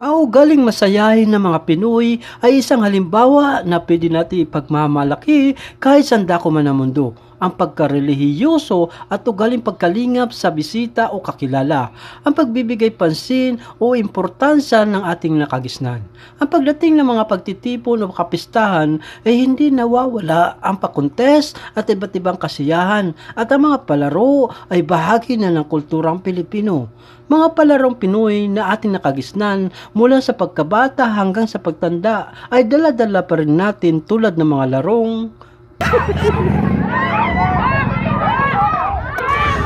Ang ugaling masayahin ng mga Pinoy ay isang halimbawa na pwede natin ipagmamalaki kahit saan dako man ang mundo. Ang pagkarelihiyoso at ugaling pagkalingap sa bisita o kakilala, ang pagbibigay pansin o importansya ng ating nakagisnan. Ang pagdating ng mga pagtitipon o kapistahan ay hindi nawawala ang pakontes at iba't ibang kasiyahan at ang mga palaro ay bahagi na ng kulturang Pilipino. Mga palarong Pinoy na ating nakagisnan mula sa pagkabata hanggang sa pagtanda ay dala-dala pa rin natin tulad ng mga larong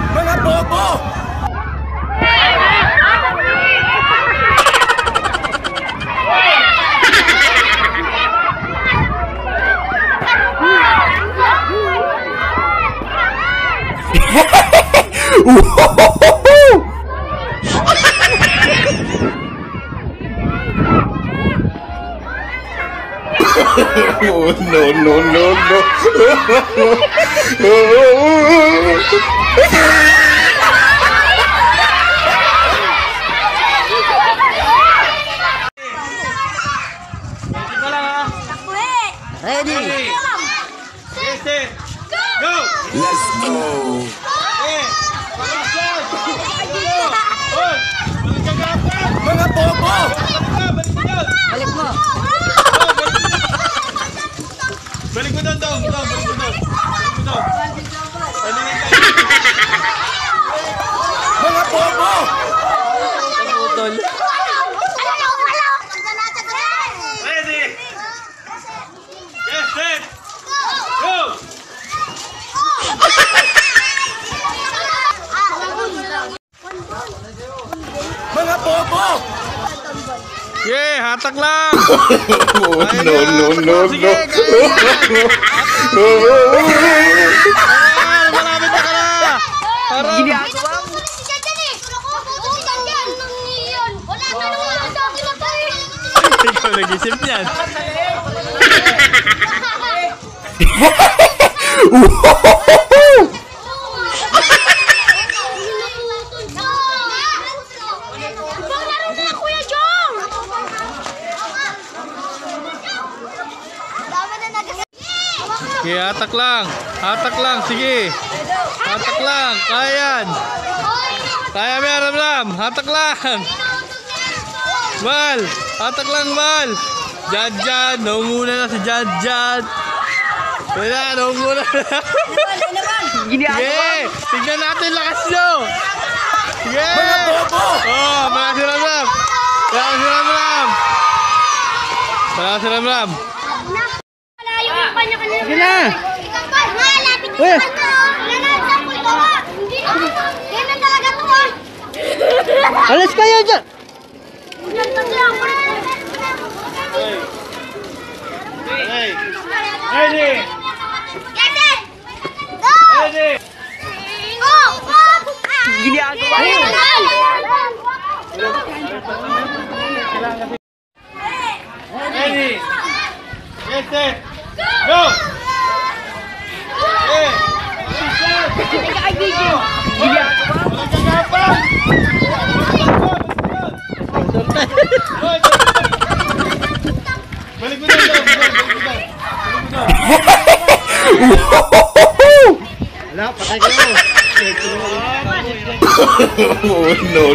mga bobo! Oh, no. Ready? Go! Let's go! Mga bobo! Balik mo! Balik mo daw! Mga bobo! Ready? Yes, set! Go! Mga bobo! Yeah, hatak lang! Oh, no. Malapit na ka na! Parang... Ikaw nag-isip niyan. Okay, hatak lang, sige. Hatak lang, kaya yan. Kaya meron lang, hatak lang. Bal, hatak lang, Bal. Jad, naunguna na si Jad. Wala, naunguna na. Sige, tignan natin lakas nyo. Sige. Oh, malakas si Ramram. Sige na! Uy! Alis kayo dyan! Hey! Ready! Ready! Ginagawa yun! Ready! Yes, sir! Go! Balik mo daw. Wala, patay ka mo. Oh, no.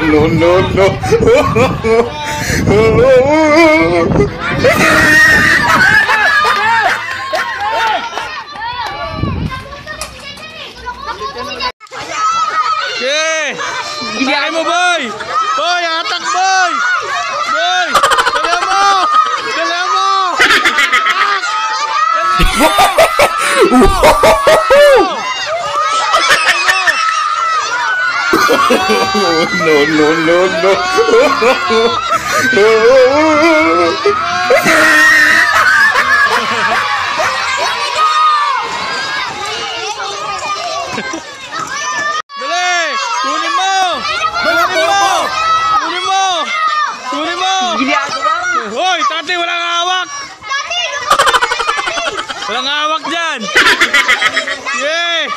Okay! Bakay mo, boy! Boy, hatak, boy! Boy! Dala mo! Hoy, tatay, walang hawak! Walang hawak dyan! Yeah!